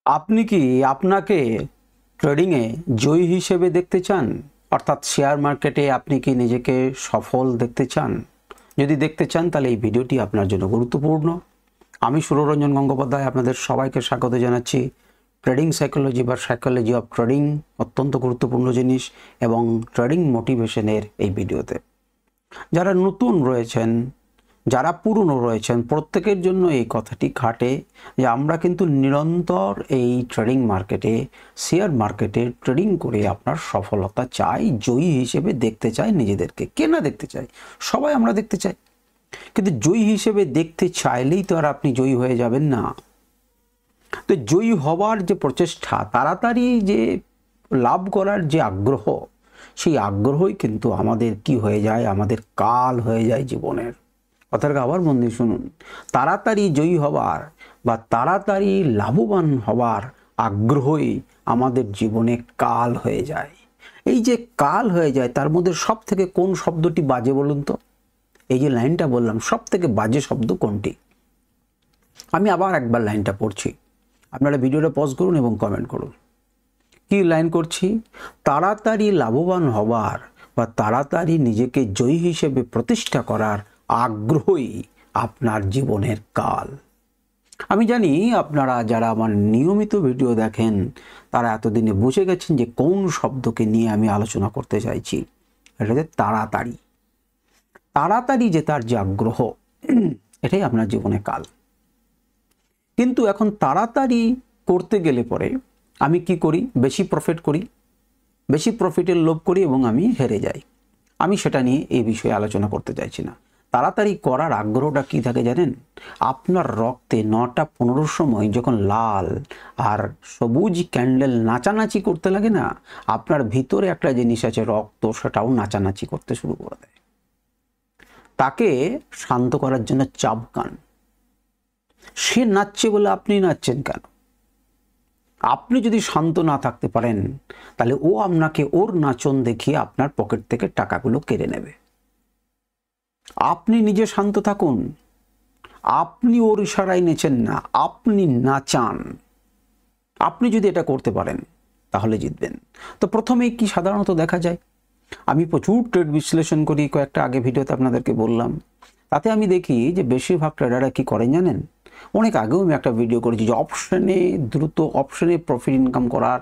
আপনি কি আপনাকে ট্রেডিংয়ে জয়ী হিসেবে দেখতে চান? অর্থাৎ শেয়ার মার্কেটে আপনি কি নিজেকে সফল দেখতে চান? যদি দেখতে চান তাহলে এই ভিডিওটি আপনার জন্য গুরুত্বপূর্ণ। আমি সুররঞ্জন গঙ্গোপাধ্যায় আপনাদের সবাইকে স্বাগত জানাচ্ছি। ট্রেডিং সাইকোলজি বা সাইকোলজি অফ ট্রেডিং অত্যন্ত গুরুত্বপূর্ণ জিনিস এবং ট্রেডিং মোটিভেশনের এই ভিডিওতে যারা নতুন রয়েছেন, যারা পুরনো রয়েছেন, প্রত্যেকের জন্য এই কথাটি খাটে যে আমরা কিন্তু নিরন্তর এই ট্রেডিং মার্কেটে, শেয়ার মার্কেটে ট্রেডিং করে আপনার সফলতা চাই, জয়ী হিসেবে দেখতে চাই নিজেদেরকে। কে না দেখতে চাই? সবাই আমরা দেখতে চাই। কিন্তু জয়ী হিসেবে দেখতে চাইলেই তো আর আপনি জয়ী হয়ে যাবেন না। তো জয়ী হওয়ার যে প্রচেষ্টা, তাড়াতাড়ি যে লাভ করার যে আগ্রহ, সেই আগ্রহই কিন্তু আমাদের কি হয়ে যায়, আমাদের কাল হয়ে যায় জীবনের। কথাটা আবার মন দিয়ে শুনুন। তাড়াতাড়ি জয়ী হওয়ার বা তাড়াতাড়ি লাভবান হওয়ার আগ্রহই আমাদের জীবনে কাল হয়ে যায়। এই যে কাল হয়ে যায়, তার মধ্যে সব থেকে কোন শব্দটি বাজে বলুন তো? এই যে লাইনটা বললাম, সব থেকে বাজে শব্দ কোনটি? আমি আবার একবার লাইনটা পড়ছি, আপনারা ভিডিওটা পজ করুন এবং কমেন্ট করুন। কি লাইন করছি? তাড়াতাড়ি লাভবান হওয়ার বা তাড়াতাড়ি নিজেকে জয়ী হিসেবে প্রতিষ্ঠা করার আগ্রহই আপনার জীবনের কাল। আমি জানি আপনারা যারা আমার নিয়মিত ভিডিও দেখেন তারা এতদিনে বুঝে গেছেন যে কোন শব্দকে নিয়ে আমি আলোচনা করতে চাইছি। এটা হচ্ছে তাড়াতাড়ি। তাড়াতাড়ি যে তার যে আগ্রহ, এটাই আপনার জীবনে কাল। কিন্তু এখন তাড়াতাড়ি করতে গেলে পরে আমি কি করি? বেশি প্রফিট করি, বেশি প্রফিটের লোভ করি এবং আমি হেরে যাই। আমি সেটা নিয়ে এই বিষয়ে আলোচনা করতে চাইছি না। তাড়াতাড়ি করার আগ্রহটা কি থাকে জানেন? আপনার রক্তে 9টা 15 সময় যখন লাল আর সবুজ ক্যান্ডেল নাচানাচি করতে লাগে না, আপনার ভিতরে একটা জিনিস আছে রক্ত, সেটাও নাচানাচি করতে শুরু করে দেয়। তাকে শান্ত করার জন্য চাবকান। সে নাচছে বলে আপনি নাচছেন কেন? আপনি যদি শান্ত না থাকতে পারেন তাহলে ও আপনাকে ওর নাচন দেখিয়ে আপনার পকেট থেকে টাকাগুলো কেড়ে নেবে। আপনি নিজে শান্ত থাকুন। আপনি ওর ইশারায় নেচেন না, আপনি নাচান। আপনি যদি এটা করতে পারেন তাহলে জিতবেন। তো প্রথমেই কি সাধারণত দেখা যায়? আমি প্রচুর ট্রেড বিশ্লেষণ করি, কয়েকটা আগে ভিডিওতে আপনাদেরকে বললাম। তাতে আমি দেখি যে বেশিরভাগ ট্রেডাররা কি করেন জানেন? অনেক আগেও আমি একটা ভিডিও করেছি যে দ্রুত অপশনে প্রফিট ইনকাম করার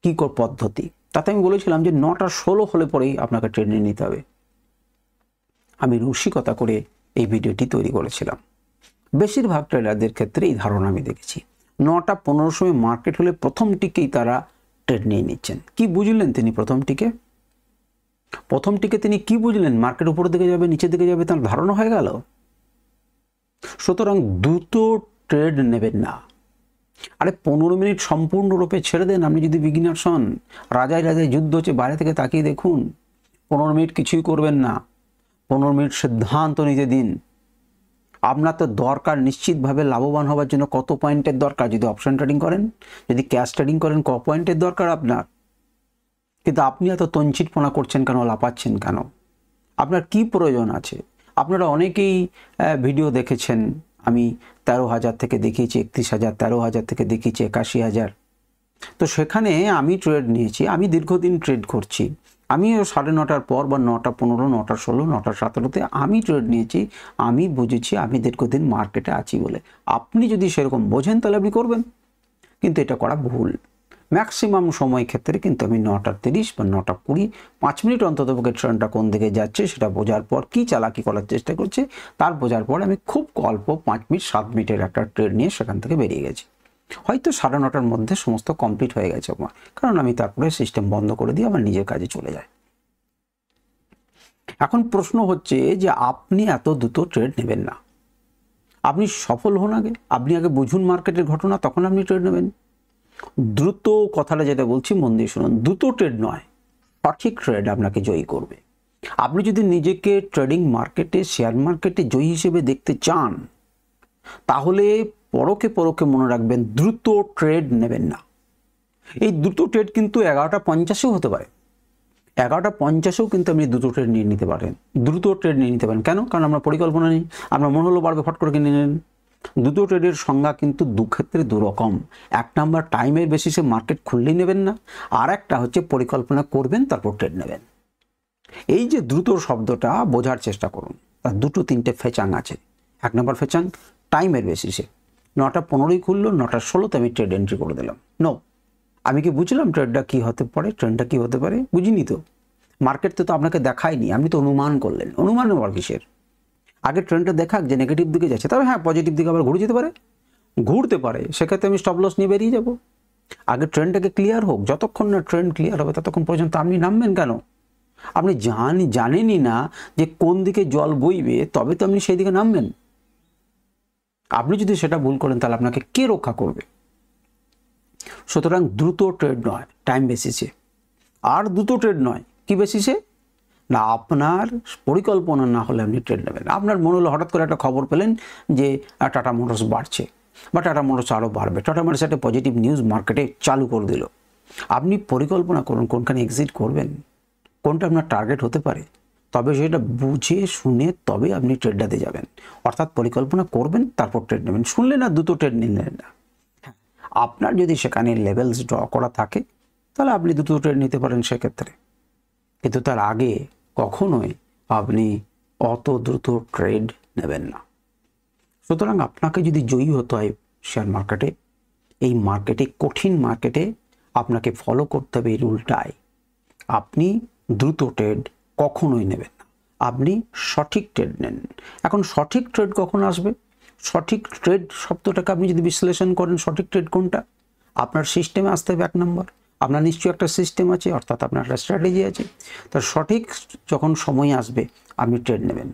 কি পদ্ধতি। তাতে আমি বলেছিলাম যে 9টা 16 হলে পরেই আপনাকে ট্রেড নিয়ে নিতে হবে। আমি রসিকতা করে এই ভিডিওটি তৈরি করেছিলাম। বেশিরভাগ ট্রেডারদের ক্ষেত্রে এই ধারণা আমি দেখেছি, 9টা 15 সময় মার্কেট হলে প্রথমটিকেই তারা ট্রেড নিয়ে নিচ্ছেন। কি বুঝলেন তিনি প্রথমটিকে? তিনি কি বুঝলেন? মার্কেট উপরের দিকে যাবে, নিচের দিকে যাবে, তার ধারণা হয়ে গেল। সুতরাং দ্রুত ট্রেড নেবেন না। আরে 15 মিনিট সম্পূর্ণরূপে ছেড়ে দেন। আপনি যদি বিগিনার্স হন, রাজায় রাজায় যুদ্ধ হচ্ছে, বাইরে থেকে তাকিয়ে দেখুন। 15 মিনিট কিছুই করবেন না, 15 মিনিট সিদ্ধান্ত নিতে দিন। আপনার তো দরকার নিশ্চিতভাবে লাভবান হওয়ার জন্য কত পয়েন্টের দরকার? যদি অপশন ট্রেডিং করেন, যদি ক্যাশ ট্রেডিং করেন, ক পয়েন্টের দরকার আপনার? কিন্তু আপনি এত তঞ্চিতপনা করছেন কেন, লাপাচ্ছেন কেন? আপনার কি প্রয়োজন আছে? আপনারা অনেকেই ভিডিও দেখেছেন, আমি 13,000 থেকে দেখিয়েছি 31,000, 13,000 থেকে দেখিয়েছি 81,000। তো সেখানে আমি ট্রেড নিয়েছি, আমি দীর্ঘদিন ট্রেড করছি। আমিও 9:30 পর বা 9টা 15, 9টা 16, 9টা 17তে আমি ট্রেড নিয়েছি। আমি বুঝেছি আমি দীর্ঘদিন মার্কেটে আছি বলে। আপনি যদি সেরকম বোঝেন তাহলে আপনি করবেন, কিন্তু এটা করা ভুল। ম্যাক্সিমাম সময় ক্ষেত্রে কিন্তু আমি 9টা 30 বা 9টা 20, 5 মিনিট অন্ততপক্ষে ট্রেনটা কোন দিকে যাচ্ছে সেটা বোঝার পর, কি চালাকি করার চেষ্টা করছে তার বোঝার পর আমি খুব অল্প 5 মিনিট 7 মিনিটের একটা ট্রেড নিয়ে সেখান থেকে বেরিয়ে গেছি। হয়তো 9:30টার মধ্যে সমস্ত কমপ্লিট হয়ে গেছে আমার, কারণ আমি তারপরে সিস্টেম বন্ধ করে দিয়ে আমার নিজের কাজে চলে যাই। এখন প্রশ্ন হচ্ছে যে আপনি এত দ্রুত ট্রেড নেবেন না। আপনি সফল হন আগে, আপনি আগে বুঝুন মার্কেটের ঘটনা, তখন আপনি ট্রেড নেবেন। দ্রুত কথাটা যেটা বলছি মন দিয়ে শুনুন, দ্রুত ট্রেড নয়, সঠিক ট্রেড আপনাকে জয়ী করবে। আপনি যদি নিজেকে ট্রেডিং মার্কেটে, শেয়ার মার্কেটে জয়ী হিসেবে দেখতে চান তাহলে পরোক্ষে মনে রাখবেন, দ্রুত ট্রেড নেবেন না। এই দ্রুত ট্রেড কিন্তু 11টা 50-এও হতে পারে। 11টা 50-এও কিন্তু আপনি দ্রুত ট্রেড নিয়ে নিতে পারেন। দ্রুত ট্রেড নিয়ে নিতে পারেন কেন? কারণ আপনার পরিকল্পনা নেই। আপনার মনে হলো বাড়বে, ফট করে কিনে নিলেন। দ্রুত ট্রেডের সংজ্ঞা কিন্তু দুক্ষেত্রে দুরকম। এক নাম্বার টাইমের বেসিসে মার্কেট খুললেই নেবেন না, আর একটা হচ্ছে পরিকল্পনা করবেন তারপর ট্রেড নেবেন। এই যে দ্রুত শব্দটা বোঝার চেষ্টা করুন, তার দুটো তিনটে ফেচাং আছে। এক নম্বর ফেচাং টাইমের বেসিসে, 9:15 খুললো, 9:16 আমি ট্রেড এন্ট্রি করে দিলাম। নো, আমি কি বুঝলাম ট্রেডটা কী হতে পারে, ট্রেন্ডটা কী হতে পারে? বুঝিনি তো। মার্কেট তো আপনাকে দেখায়নি, আপনি তো অনুমান করলেন। অনুমান আবার কিসের? আগে ট্রেন্ডটা দেখাক যে নেগেটিভ দিকে যাচ্ছে, তবে হ্যাঁ পজিটিভ দিকে আবার ঘুরে যেতে পারে, ঘুরতে পারে, সেক্ষেত্রে আমি স্টপ লস নিয়ে বেরিয়ে যাব। আগে ট্রেন্ডটাকে ক্লিয়ার হোক, যতক্ষণ না ট্রেন্ড ক্লিয়ার হবে ততক্ষণ পর্যন্ত আপনি নামবেন কেন? আপনি জানেনই না যে কোন দিকে জল বইবে, তবে তো আপনি সেই দিকে নামবেন। আপনি যদি সেটা ভুল করেন তাহলে আপনাকে কে রক্ষা করবে? সুতরাং দ্রুত ট্রেড নয় টাইম বেসিসে, আর দ্রুত ট্রেড নয় কি বেসিসে না, আপনার পরিকল্পনা না হলে আপনি ট্রেড নেবেন। আপনার মনে হলো হঠাৎ করে একটা খবর পেলেন যে টাটা মোটরস বাড়ছে বা টাটা মোটরস আরও বাড়বে, টাটা মোটরস একটা পজিটিভ নিউজ মার্কেটে চালু করে দিল। আপনি পরিকল্পনা করুন কোনখানে এক্সিট করবেন, কোনটা আপনার টার্গেট হতে পারে, তবে সেটা বুঝে শুনে তবে আপনি ট্রেডটাতে যাবেন। অর্থাৎ পরিকল্পনা করবেন তারপর ট্রেড নেবেন। শুনলেন না দ্রুত ট্রেড নিলেন না। হ্যাঁ, আপনার যদি সেখানে লেভেলস ড্র করা থাকে তাহলে আপনি দ্রুত ট্রেড নিতে পারেন সেক্ষেত্রে, কিন্তু তার আগে কখনোই আপনি অত দ্রুত ট্রেড নেবেন না। সুতরাং আপনাকে যদি জয়ী হতে হয় শেয়ার মার্কেটে, এই মার্কেটে, কঠিন মার্কেটে আপনাকে ফলো করতে হবে এই রুলটাই। আপনি দ্রুত ট্রেড কখনোই নেবেন না, আপনি সঠিক ট্রেড নেন। এখন সঠিক ট্রেড কখন আসবে? সঠিক ট্রেড শব্দটাকে আপনি যদি বিশ্লেষণ করেন, সঠিক ট্রেড কোনটা? আপনার সিস্টেমে আসতে হবে। এক নম্বর, আপনার নিশ্চয়ই একটা সিস্টেম আছে, অর্থাৎ আপনার একটা স্ট্র্যাটেজি আছে। তার সঠিক যখন সময় আসবে আপনি ট্রেড নেবেন।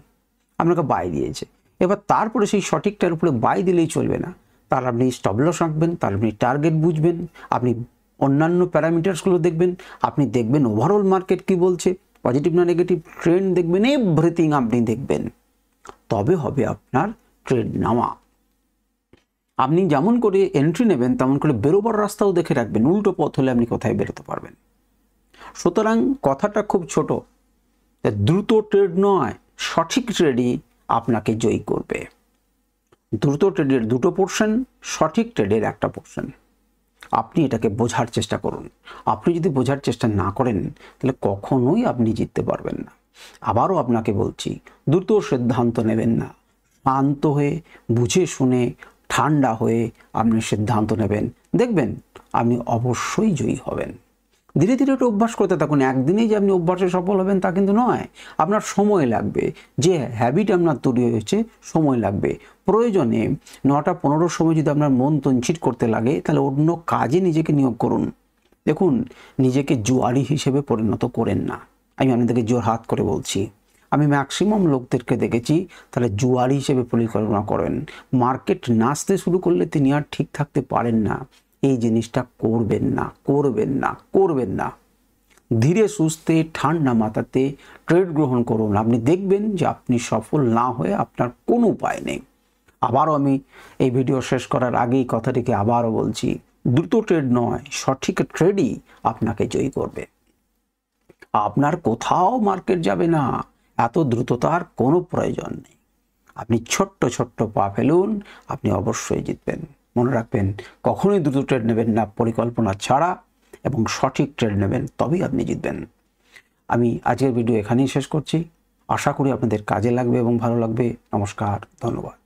আপনাকে বাই দিয়েছে, এবার তারপরে সেই সঠিকটার উপরে বাই দিলেই চলবে না, তার আপনি স্টপ লস আঁকবেন, তার আপনি টার্গেট বুঝবেন, আপনি অন্যান্য প্যারামিটার্সগুলো দেখবেন, আপনি দেখবেন ওভারঅল মার্কেট কি বলছে, পজিটিভ না নেগেটিভ, ট্রেন্ড দেখবেন, এভরিথিং আপনি দেখবেন, তবে হবে আপনার ট্রেড নেওয়া। আপনি যেমন করে এন্ট্রি নেবেন তেমন করে বেরোবার রাস্তাও দেখে রাখবেন, উল্টো পথ হলে আপনি কোথায় বেরোতে পারবেন। সুতরাং কথাটা খুব ছোট, দ্রুত ট্রেড নয়, সঠিক ট্রেডই আপনাকে জয়ী করবে। দ্রুত ট্রেডের দুটো পোর্শন, সঠিক ট্রেডের একটা পোর্শন। আপনি এটাকে বোঝার চেষ্টা করুন। আপনি যদি বোঝার চেষ্টা না করেন তাহলে কখনোই আপনি জিততে পারবেন না। আবারও আপনাকে বলছি, দ্রুত সিদ্ধান্ত নেবেন না, শান্ত হয়ে বুঝে শুনে ঠান্ডা হয়ে আপনি সিদ্ধান্ত নেবেন, দেখবেন আপনি অবশ্যই জয়ী হবেন। ধীরে ধীরে এটা অভ্যাস করতে থাকুন। একদিনেই যে আপনি অভ্যাসে সফল হবেন তা কিন্তু নয়, আপনার সময় লাগবে। যে হ্যাবিট আপনার তৈরি হয়েছে সময় লাগবে। প্রয়োজনে 9:15 সময় যদি আপনার মন তঞ্চিত করতে লাগে তাহলে অন্য কাজে নিজেকে নিয়োগ করুন। দেখুন, নিজেকে জুয়ারি হিসেবে পরিণত করেন না, আমি আপনাদেরকে জোর হাত করে বলছি। আমি ম্যাক্সিমাম লোকদেরকে দেখেছি তাহলে জুয়ারি হিসেবে পরিকল্পনা করেন। মার্কেট নাচতে শুরু করলে তিনি আর ঠিক থাকতে পারেন না। এই জিনিসটা করবেন না, করবেন না, করবেন না। ধীরে সুস্থে ঠান্ডা মাথাতে ট্রেড গ্রহণ করুন, আপনি দেখবেন যে আপনি সফল না হয়ে আপনার কোনো উপায় নেই। আবারও আমি এই ভিডিও শেষ করার আগেই কথাটিকে আবারও বলছি, দ্রুত ট্রেড নয়, সঠিক ট্রেডই আপনাকে জয়ী করবে। আপনার কোথাও মার্কেট যাবে না, এত দ্রুততার কোনো প্রয়োজন নেই। আপনি ছোট্ট ছোট্ট পা ফেলুন, আপনি অবশ্যই জিতবেন। মনে রাখবেন, কখনোই দ্রুত ট্রেড নেবেন না পরিকল্পনা ছাড়া, এবং সঠিক ট্রেড নেবেন, তবেই আপনি জিতবেন। আমি আজকের ভিডিও এখানেই শেষ করছি। আশা করি আপনাদের কাজে লাগবে এবং ভালো লাগবে। নমস্কার, ধন্যবাদ।